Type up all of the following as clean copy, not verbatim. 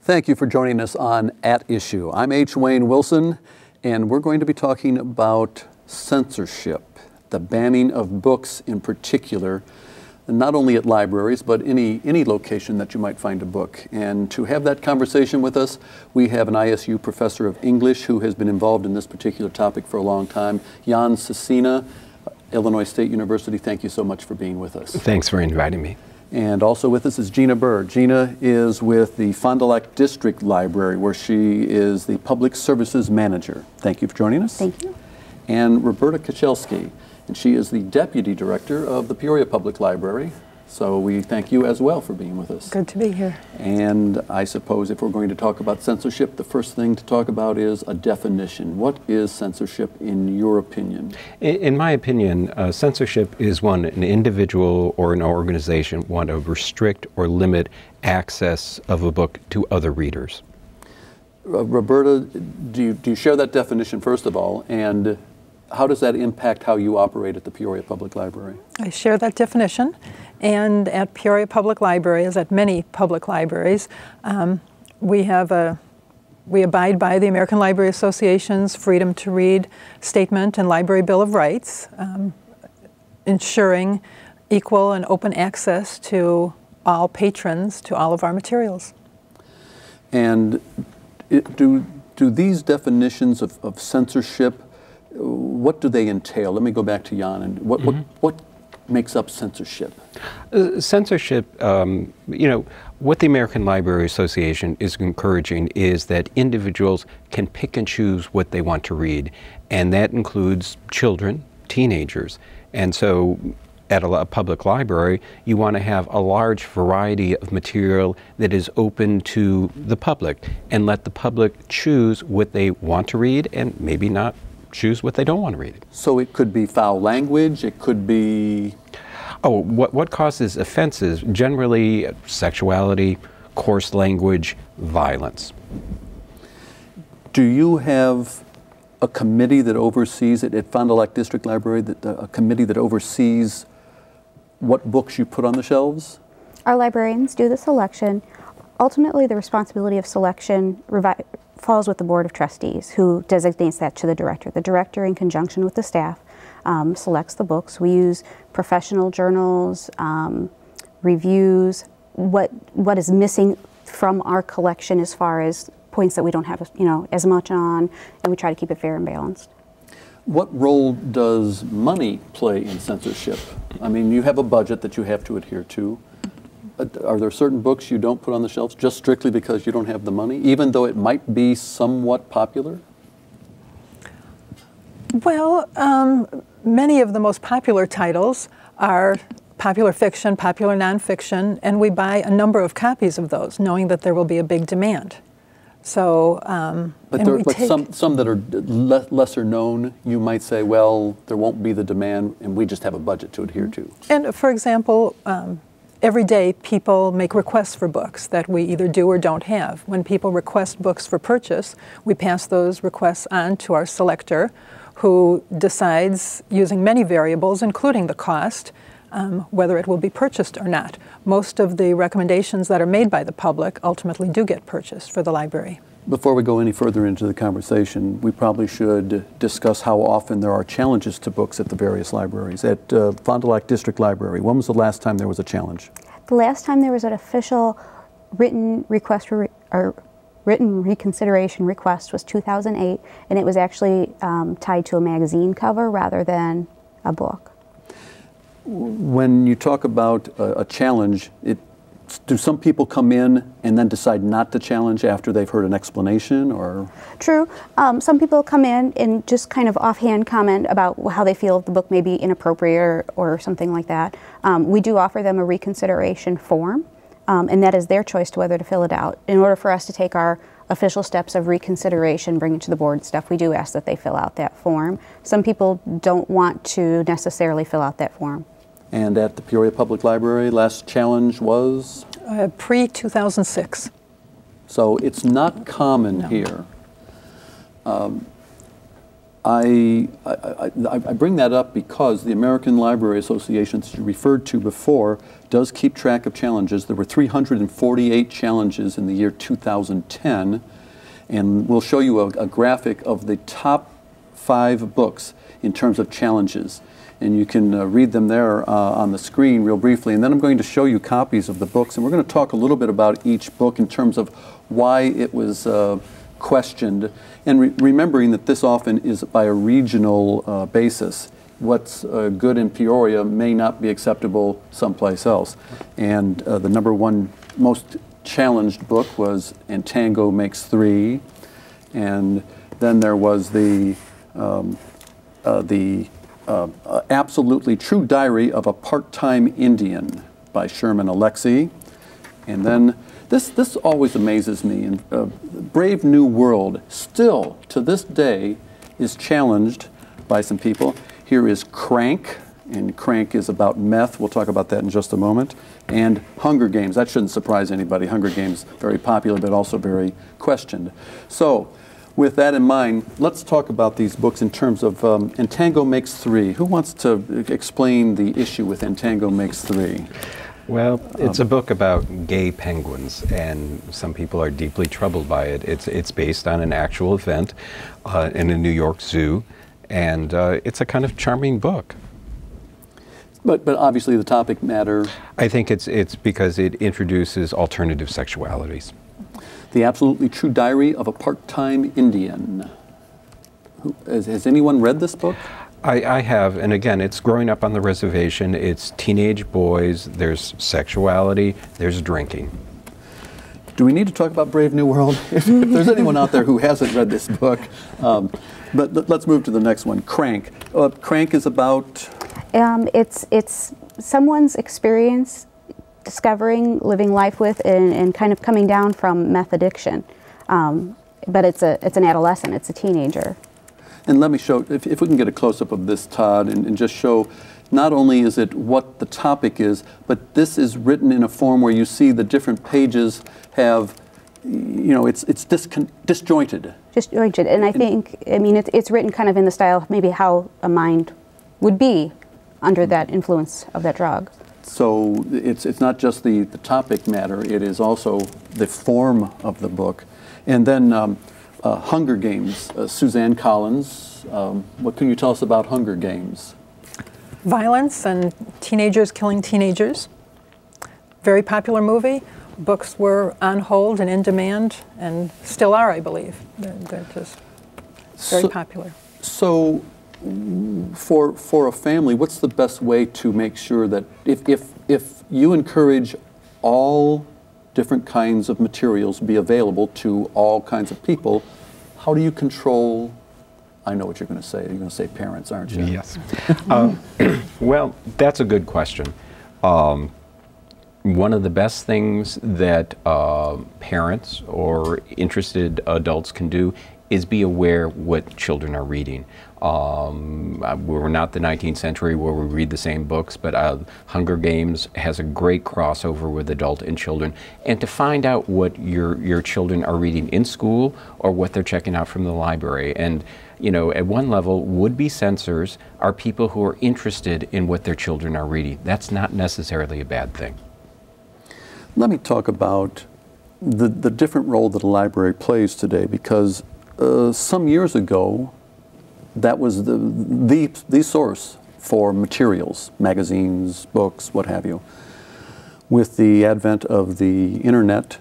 Thank you for joining us on At Issue. I'm H. Wayne Wilson, and we're going to be talking about censorship, the banning of books in particular, not only at libraries, but any location that you might find a book. And to have that conversation with us, we have an ISU professor of English who has been involved in this particular topic for a long time, Jan Cecina, Illinois State University. Thank you so much for being with us. Thanks for inviting me. And also with us is Gina Burr. Gina is with the Fond du Lac District Library, where she is the Public Services Manager. Thank you for joining us. Thank you. And Roberta Kachelski, and she is the Deputy Director of the Peoria Public Library. So we thank you as well for being with us. Good to be here. And I suppose if we're going to talk about censorship, the first thing to talk about is a definition. What is censorship in your opinion? In my opinion, censorship is when an individual or an organization want to restrict or limit access of a book to other readers. Roberta, do you share that definition first of all, and how does that impact how you operate at the Peoria Public Library? I share that definition, and at Peoria Public Library, as at many public libraries, we abide by the American Library Association's Freedom to Read Statement and Library Bill of Rights, ensuring equal and open access to all patrons to all of our materials. And do these definitions of censorship, what do they entail? Let me go back to Jan. And what makes up censorship? Censorship, what the American Library Association is encouraging is that individuals can pick and choose what they want to read, and that includes children, teenagers. And so at a public library, you want to have a large variety of material that is open to the public, and let the public choose what they want to read and maybe not choose what they don't want to read. So it could be foul language, it could be... Oh, what causes offenses? Generally, sexuality, coarse language, violence. Do you have a committee that oversees it at Fond du Lac District Library, a committee that oversees what books you put on the shelves? Our librarians do the selection. Ultimately, the responsibility of selection falls with the Board of Trustees, who designates that to the director. The director, in conjunction with the staff, selects the books. We use professional journals, reviews, what is missing from our collection as far as points that we don't have as much on, and we try to keep it fair and balanced. What role does money play in censorship? I mean, you have a budget that you have to adhere to. Are there certain books you don't put on the shelves just strictly because you don't have the money, even though it might be somewhat popular? Well, many of the most popular titles are popular fiction, popular nonfiction, and we buy a number of copies of those, knowing that there will be a big demand. So, but some that are lesser known, you might say, well, there won't be the demand, and we just have a budget to adhere to. And for example, every day people make requests for books that we either do or don't have. When people request books for purchase, we pass those requests on to our selector, who decides, using many variables, including the cost, whether it will be purchased or not. Most of the recommendations that are made by the public ultimately do get purchased for the library. Before we go any further into the conversation, we probably should discuss how often there are challenges to books at the various libraries. At Fond du Lac District Library, when was the last time there was a challenge? The last time there was an official written request for written reconsideration request was 2008, and it was actually tied to a magazine cover rather than a book. When you talk about a challenge, do some people come in and then decide not to challenge after they've heard an explanation, or? True. Some people come in and just kind of offhand comment about how they feel the book may be inappropriate or something like that. We do offer them a reconsideration form, and that is their choice to whether to fill it out. In order for us to take our official steps of reconsideration, bring it to the board and stuff, we do ask that they fill out that form. Some people don't want to necessarily fill out that form. And at the Peoria Public Library, last challenge was? Pre-2006. So it's not common here. I bring that up because the American Library Association, that you referred to before, does keep track of challenges. There were 348 challenges in the year 2010, and we'll show you a graphic of the top 5 books in terms of challenges. And you can read them there on the screen real briefly. And then I'm going to show you copies of the books, and we're going to talk a little bit about each book in terms of why it was questioned, and remembering that this often is by a regional basis. What's good in Peoria may not be acceptable someplace else. And the #1 most challenged book was And Tango Makes Three, and then there was the Absolutely True Diary of a Part-Time Indian by Sherman Alexie, and then this always amazes me. And Brave New World still to this day is challenged by some people. Here is Crank, and Crank is about meth. We'll talk about that in just a moment. And Hunger Games. That shouldn't surprise anybody. Hunger Games, very popular, but also very questioned. So, with that in mind, let's talk about these books in terms of And Tango Makes Three. Who wants to explain the issue with And Tango Makes Three? Well, it's a book about gay penguins, and some people are deeply troubled by it. It's based on an actual event in a New York zoo, and it's a kind of charming book. But obviously the topic matter. I think it's because it introduces alternative sexualities. The Absolutely True Diary of a Part-Time Indian. Has anyone read this book? I have, and again, it's growing up on the reservation. It's teenage boys, there's sexuality, there's drinking. Do we need to talk about Brave New World? If there's anyone out there who hasn't read this book. But let's move to the next one, Crank. Crank is about? It's someone's experience discovering, living life with, and kind of coming down from meth addiction. But it's an adolescent, it's a teenager. And let me show, if we can get a close-up of this, Todd, and just show, not only is it what the topic is, but this is written in a form where you see the different pages have, you know, it's disjointed. Disjointed, and I think, I mean, it's written kind of in the style of maybe how a mind would be under that influence of that drug. So it's not just the topic matter, it is also the form of the book. And then Hunger Games, Suzanne Collins. What can you tell us about Hunger Games? Violence and teenagers killing teenagers. Very popular movie. Books were on hold and in demand, and still are, I believe. They're just very popular. So, for a family, what's the best way to make sure that if you encourage all different kinds of materials be available to all kinds of people, how do you control? I know what you're going to say. You're going to say parents, aren't you? Yes. Well, that's a good question. One of the best things that parents or interested adults can do is be aware what children are reading. We're not the 19th century where we read the same books, but Hunger Games has a great crossover with adult and children. And to find out what your children are reading in school or what they're checking out from the library. And, you know, at one level, would-be censors are people who are interested in what their children are reading. That's not necessarily a bad thing. Let me talk about the different role that a library plays today, because some years ago, that was the source for materials, magazines, books, what have you. With the advent of the internet,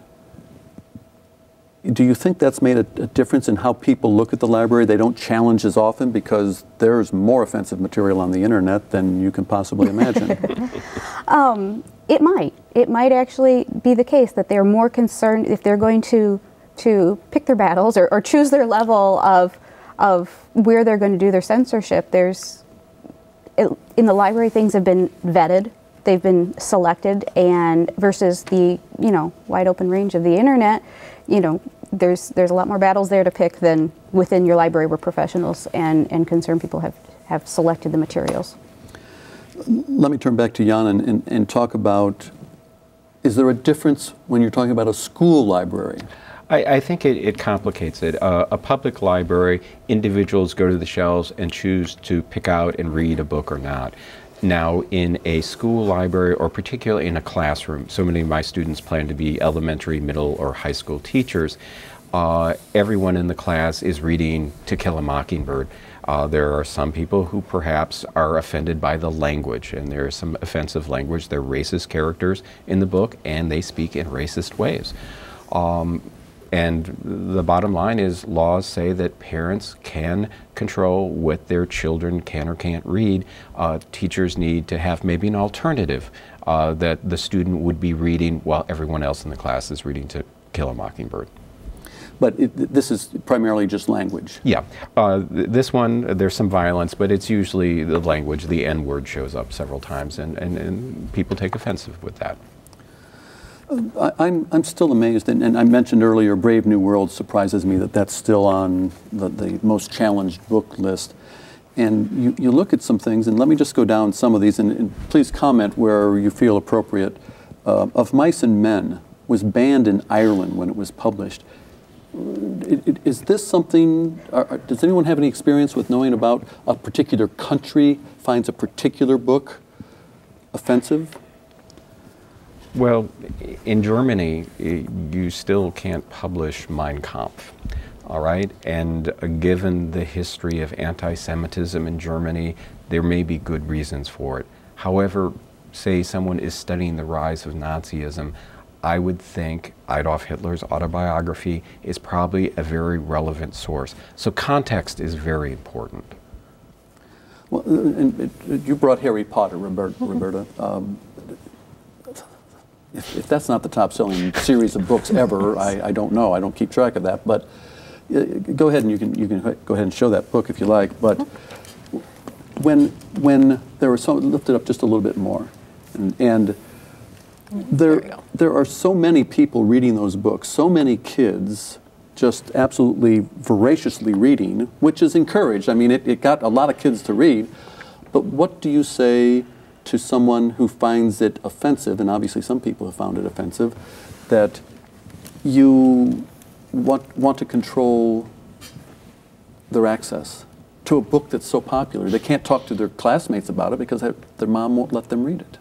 do you think that's made a difference in how people look at the library? They don't challenge as often because there's more offensive material on the internet than you can possibly imagine. It might. It might actually be the case that they're more concerned if they're going to pick their battles or choose their level of where they're going to do their censorship. In the library, things have been vetted, they've been selected, and versus the wide open range of the internet, there's a lot more battles there to pick than within your library where professionals and concerned people have selected the materials. Let me turn back to Jan and talk about, is there a difference when you're talking about a school library? I think it complicates it. A public library, individuals go to the shelves and choose to pick out and read a book or not. Now, in a school library, or particularly in a classroom, so many of my students plan to be elementary, middle, or high school teachers, everyone in the class is reading To Kill a Mockingbird. There are some people who perhaps are offended by the language, and there is some offensive language. There are racist characters in the book, and they speak in racist ways. And the bottom line is laws say that parents can control what their children can or can't read. Teachers need to have maybe an alternative that the student would be reading while everyone else in the class is reading To Kill a Mockingbird. But this is primarily just language. Yeah. This one, there's some violence, but it's usually the language. The N word shows up several times, and people take offensive with that. I'm still amazed, and I mentioned earlier Brave New World surprises me that that's still on the most challenged book list. And you look at some things, and let me just go down some of these, and please comment where you feel appropriate. Of Mice and Men was banned in Ireland when it was published. Is this something, does anyone have any experience with knowing about a particular country finds a particular book offensive? Well, in Germany, you still can't publish Mein Kampf, all right? And given the history of anti-Semitism in Germany, there may be good reasons for it. However, say someone is studying the rise of Nazism, I would think Adolf Hitler's autobiography is probably a very relevant source. So context is very important. Well, you brought Harry Potter, Roberta. If that's not the top-selling series of books ever, I don't know. I don't keep track of that. But go ahead and you can go ahead and show that book if you like. But when there were some, lift it up just a little bit more, and there are so many people reading those books, so many kids just absolutely voraciously reading, which is encouraged. I mean, it got a lot of kids to read. But what do you say to someone who finds it offensive, and obviously some people have found it offensive, that you want to control their access to a book that's so popular? They can't talk to their classmates about it because their mom won't let them read it.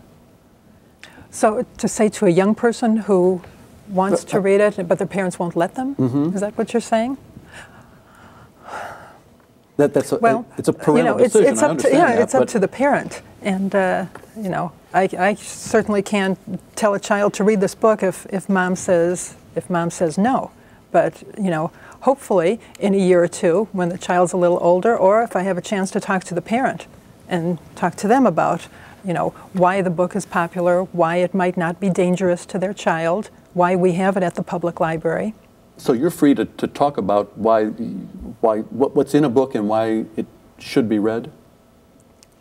So to say to a young person who wants to read it, but their parents won't let them, is that what you're saying? It's a parental decision. It's up to, it's up to the parent. And, I certainly can't tell a child to read this book if mom says no. But, hopefully in a year or two, when the child's a little older, or if I have a chance to talk to the parent and talk to them about, why the book is popular, why it might not be dangerous to their child, why we have it at the public library. So you're free to talk about what's in a book and why it should be read?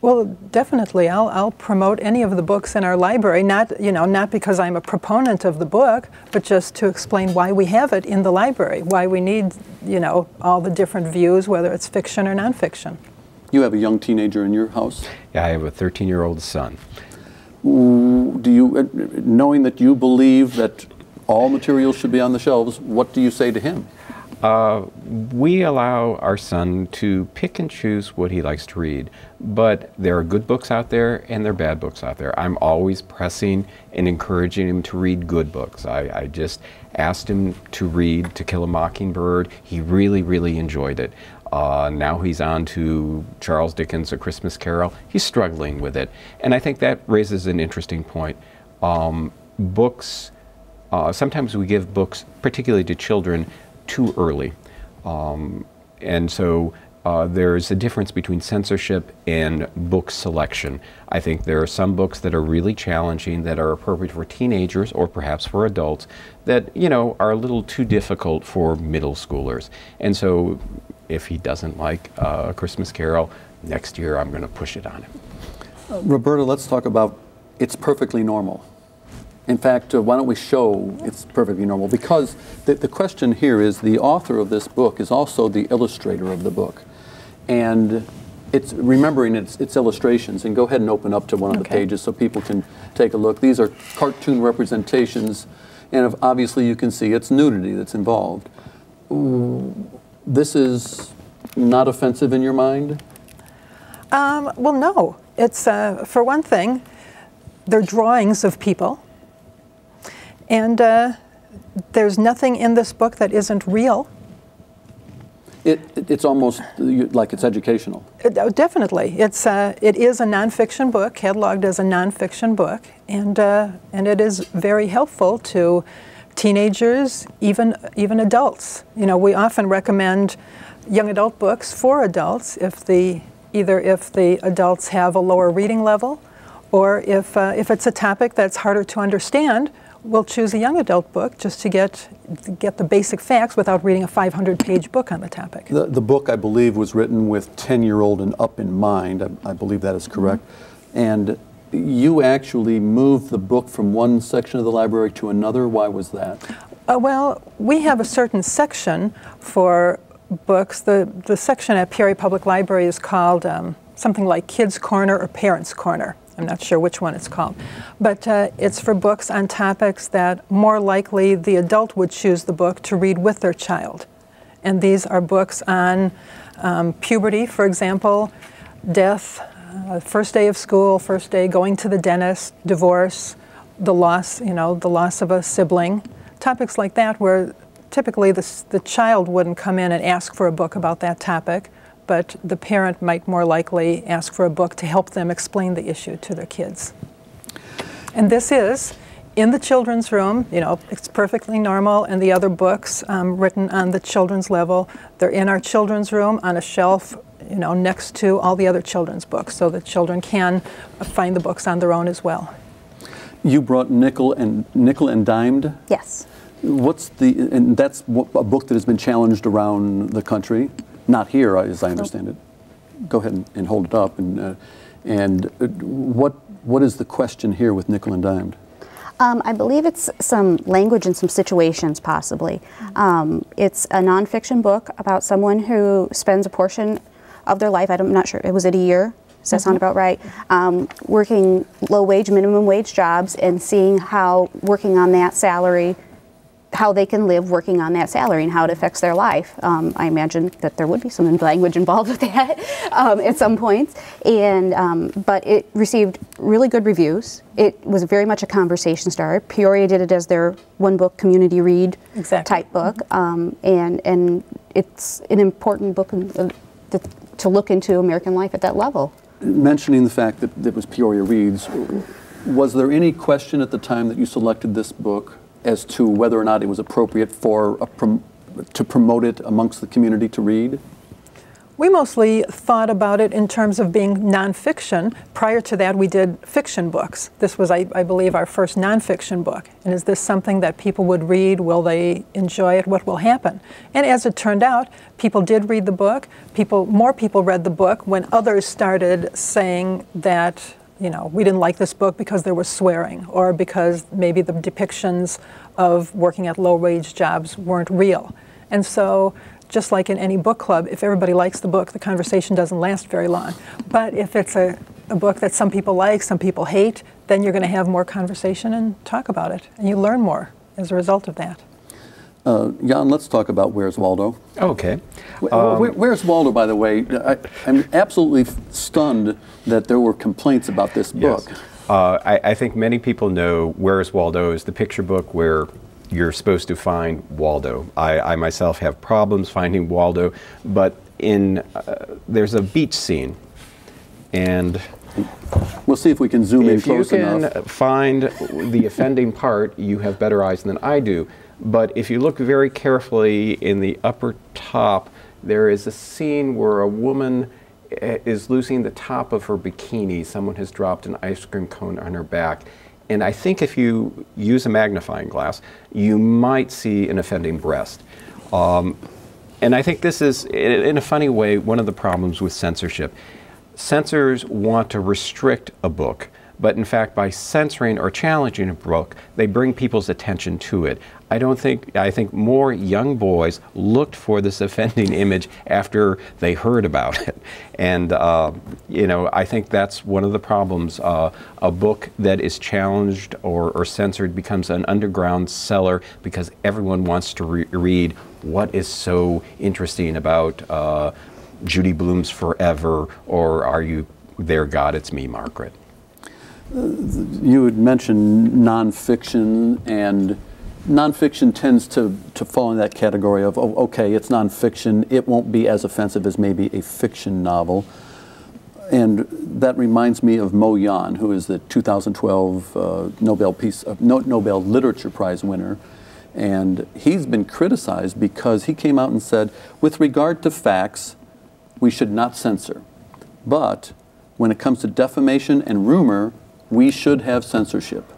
Well, definitely. I'll promote any of the books in our library, not because I'm a proponent of the book, but just to explain why we have it in the library, why we need, all the different views, whether it's fiction or nonfiction. You have a young teenager in your house? Yeah, I have a 13-year-old son. Do you, knowing that you believe that all materials should be on the shelves, what do you say to him? We allow our son to pick and choose what he likes to read, but there are good books out there and there are bad books out there. I'm always pressing and encouraging him to read good books. I just asked him to read To Kill a Mockingbird. He really, really enjoyed it. Now he's on to Charles Dickens' A Christmas Carol. He's struggling with it. And I think that raises an interesting point. Books, sometimes we give books, particularly to children, too early. And so there's a difference between censorship and book selection. I think there are some books that are really challenging, that are appropriate for teenagers or perhaps for adults, that, are a little too difficult for middle schoolers. And so if he doesn't like A Christmas Carol, next year I'm going to push it on him. Roberta, let's talk about It's Perfectly Normal. In fact, why don't we show It's Perfectly Normal? Because the question here is, the author of this book is also the illustrator of the book. And it's remembering its illustrations. And go ahead and open up to one of the pages so people can take a look. These are cartoon representations. And obviously you can see it's nudity that's involved. This is not offensive in your mind? Well, no. It's, for one thing, they're drawings of people. And there's nothing in this book that isn't real. It's almost like it's educational. Definitely. It is a nonfiction book, cataloged as a nonfiction book, and it is very helpful to teenagers, even adults. You know, we often recommend young adult books for adults either if the adults have a lower reading level, or if it's a topic that's harder to understand, we'll choose a young adult book just to get the basic facts without reading a 500-page book on the topic. The book, I believe, was written with 10-year-old and up in mind. I believe that is correct. Mm-hmm. And you actually moved the book from one section of the library to another. Why was that? Well, we have a certain section for books. The section at Peoria Public Library is called something like Kids Corner or Parents Corner. I'm not sure which one it's called. But it's for books on topics that more likely the adult would choose the book to read with their child. And these are books on puberty, for example, death, first day of school, first day going to the dentist, divorce, the loss of a sibling, topics like that where typically the child wouldn't come in and ask for a book about that topic, but the parent might more likely ask for a book to help them explain the issue to their kids. And this is in the children's room. You know, it's perfectly normal, and the other books written on the children's level, they're in our children's room on a shelf, you know, next to all the other children's books, so that children can find the books on their own as well. You brought Nickel and Dimed? Yes. And that's a book that has been challenged around the country. Not here, as I understand it. Go ahead and hold it up. And what is the question here with Nickel and Dimed? I believe it's some language and some situations, possibly. It's a nonfiction book about someone who spends a portion of their life, I'm not sure, was it a year? Does that sound about right? Working low-wage, minimum wage jobs and seeing how working on that salary, how they can live working on that salary and how it affects their life. I imagine that there would be some language involved with that at some points. But it received really good reviews. It was very much a conversation starter. Peoria did it as their one-book community read type book. And it's an important book to look into American life at that level. Mentioning the fact that it was Peoria Reads, was there any question at the time that you selected this book as to whether or not it was appropriate to promote it amongst the community to read? We mostly thought about it in terms of being nonfiction. Prior to that, we did fiction books. This was, I believe, our first nonfiction book. And is this something that people would read? Will they enjoy it? What will happen? And as it turned out, people did read the book. More people read the book when others started saying that, you know, we didn't like this book because there was swearing, or because maybe the depictions of working at low-wage jobs weren't real. And so, just like in any book club, if everybody likes the book, the conversation doesn't last very long. But if it's a book that some people like, some people hate, then you're going to have more conversation and talk about it. And you learn more as a result of that. Jan, let's talk about Where's Waldo. Okay. Where's Waldo, by the way? I'm absolutely stunned that there were complaints about this book. Yes. I think many people know Where's Waldo is the picture book where you're supposed to find Waldo. I myself have problems finding Waldo, but there's a beach scene, and we'll see if we can zoom in close enough. If you can find the offending part, you have better eyes than I do. But if you look very carefully in the upper top, there is a scene where a woman is losing the top of her bikini. Someone has dropped an ice cream cone on her back. And I think if you use a magnifying glass, you might see an offending breast. And I think this is, in a funny way, one of the problems with censorship. Censors want to restrict a book, But in fact, by censoring or challenging a book, they bring people's attention to it. I think more young boys looked for this offending image after they heard about it. And, you know, I think that's one of the problems. A book that is challenged or censored becomes an underground seller because everyone wants to read what is so interesting about Judy Blume's Forever, or Are You There, God? It's Me, Margaret. You had mentioned nonfiction, and nonfiction tends to fall in that category of, oh, okay, it's nonfiction, it won't be as offensive as maybe a fiction novel. And that reminds me of Mo Yan, who is the 2012 Nobel Literature Prize winner. And he's been criticized because he came out and said, with regard to facts, we should not censor. But when it comes to defamation and rumor, we should have censorship.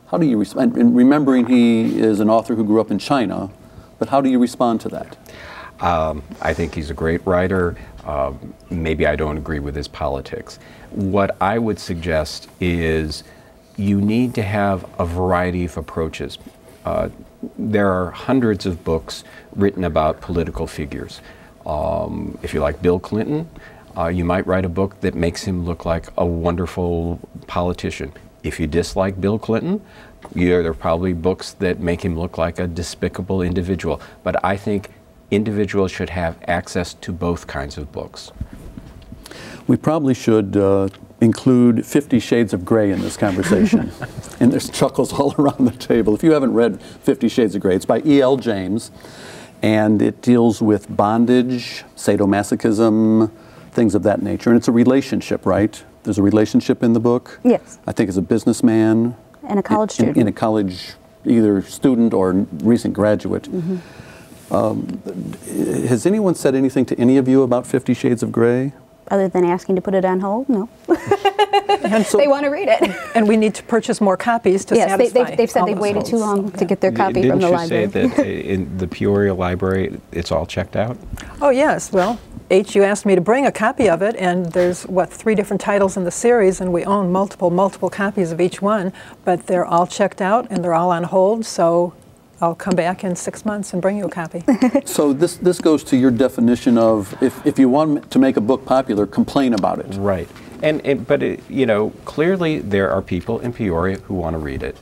How do you respond? And remembering he is an author who grew up in China, but how do you respond to that? I think he's a great writer. Maybe I don't agree with his politics. What I would suggest is you need to have a variety of approaches. There are hundreds of books written about political figures. If you like Bill Clinton, you might write a book that makes him look like a wonderful politician. If you dislike Bill Clinton, there are probably books that make him look like a despicable individual. But I think individuals should have access to both kinds of books. We probably should include 50 Shades of Grey in this conversation. And there's chuckles all around the table. If you haven't read 50 Shades of Grey, it's by E.L. James, and it deals with bondage, sadomasochism, things of that nature. And it's a relationship, right? There's a relationship in the book? Yes. I think as a businessman. And a college student. In a college, either student or recent graduate. Mm-hmm. Has anyone said anything to any of you about 50 Shades of Grey? Other than asking to put it on hold? No. And so, they want to read it. And we need to purchase more copies to satisfy. Yes, they've said they've waited too long to get their copy from the library. Didn't you say that in the Peoria Library it's all checked out? Oh yes, well, you asked me to bring a copy of it, and there's, 3 different titles in the series, and we own multiple copies of each one, but they're all checked out and they're all on hold, so I'll come back in 6 months and bring you a copy. So this goes to your definition of if you want to make a book popular, complain about it. Right. But you know, clearly there are people in Peoria who want to read it.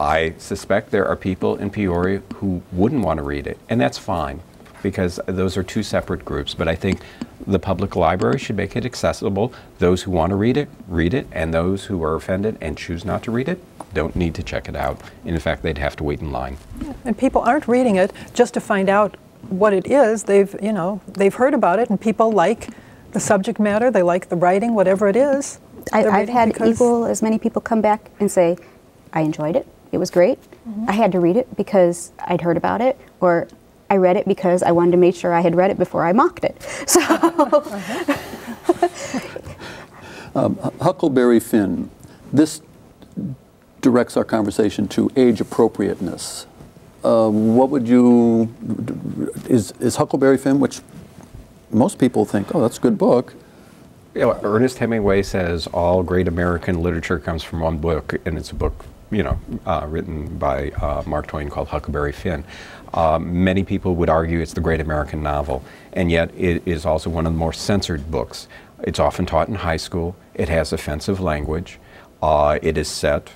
I suspect there are people in Peoria who wouldn't want to read it, and that's fine, because those are two separate groups. But I think the public library should make it accessible. Those who want to read it, and those who are offended and choose not to read it don't need to check it out. And in fact, they'd have to wait in line. And people aren't reading it just to find out what it is. They've heard about it, and people like the subject matter, they like the writing, whatever it is. I've had equal as many people come back and say, I enjoyed it, it was great. I had to read it because I'd heard about it, or I read it because I wanted to make sure I had read it before I mocked it. So, Huckleberry Finn, this directs our conversation to age appropriateness. What would you, is Huckleberry Finn, which most people think, oh, that's a good book. You know, Ernest Hemingway says all great American literature comes from one book, and it's a book, you know, written by Mark Twain called Huckleberry Finn. Many people would argue it's the great American novel, and yet it is also one of the more censored books. It's often taught in high school. It has offensive language. It is set,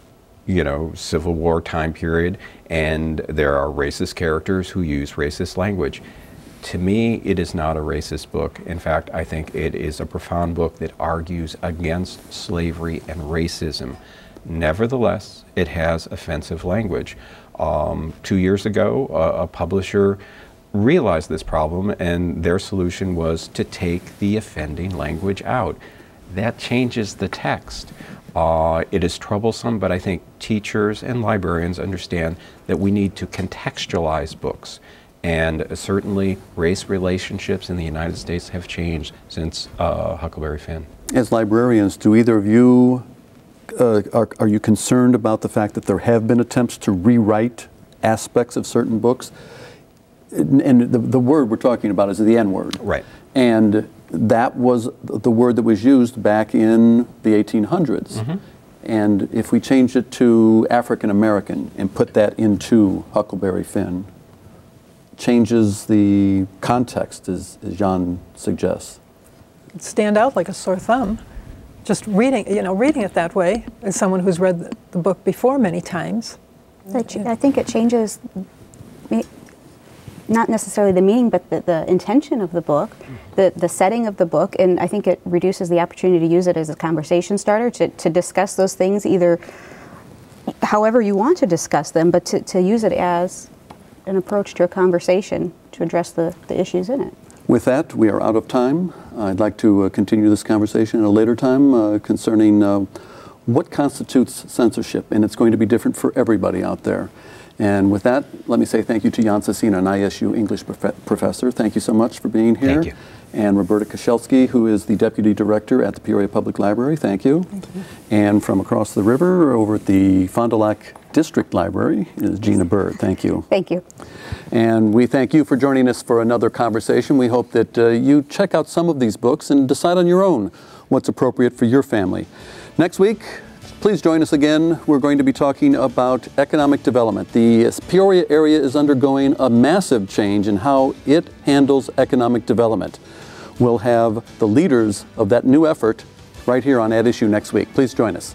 you know, Civil War time period, and there are racist characters who use racist language. To me, it is not a racist book. In fact, I think it is a profound book that argues against slavery and racism. Nevertheless, it has offensive language. 2 years ago, a publisher realized this problem, and their solution was to take the offending language out. That changes the text. It is troublesome, but I think teachers and librarians understand that we need to contextualize books. And certainly race relationships in the United States have changed since Huckleberry Finn. As librarians, do either of you, are you concerned about the fact that there have been attempts to rewrite aspects of certain books? And the word we're talking about is the N-word. Right. And that was the word that was used back in the 1800s. Mm-hmm. And if we change it to African American and put that into Huckleberry Finn, changes the context, as Jan suggests. It'd stand out like a sore thumb. Just reading it that way, as someone who's read the book before many times. I think it changes, not necessarily the meaning, but the intention of the book, the setting of the book, and I think it reduces the opportunity to use it as a conversation starter, to discuss those things either however you want to discuss them, but to use it as an approach to a conversation to address the issues in it. With that, we are out of time. I'd like to continue this conversation at a later time concerning what constitutes censorship, and it's going to be different for everybody out there. And with that, let me say thank you to Jan Cecina, an ISU English professor. Thank you so much for being here. Thank you. And Roberta Koszalski, who is the Deputy Director at the Peoria Public Library. Thank you. Thank you. And from across the river over at the Fond du Lac District Library is Gina Bird. Thank you. Thank you. And we thank you for joining us for another conversation. We hope that you check out some of these books and decide on your own what's appropriate for your family. Next week, please join us again. We're going to be talking about economic development. The Peoria area is undergoing a massive change in how it handles economic development. We'll have the leaders of that new effort right here on At Issue next week. Please join us.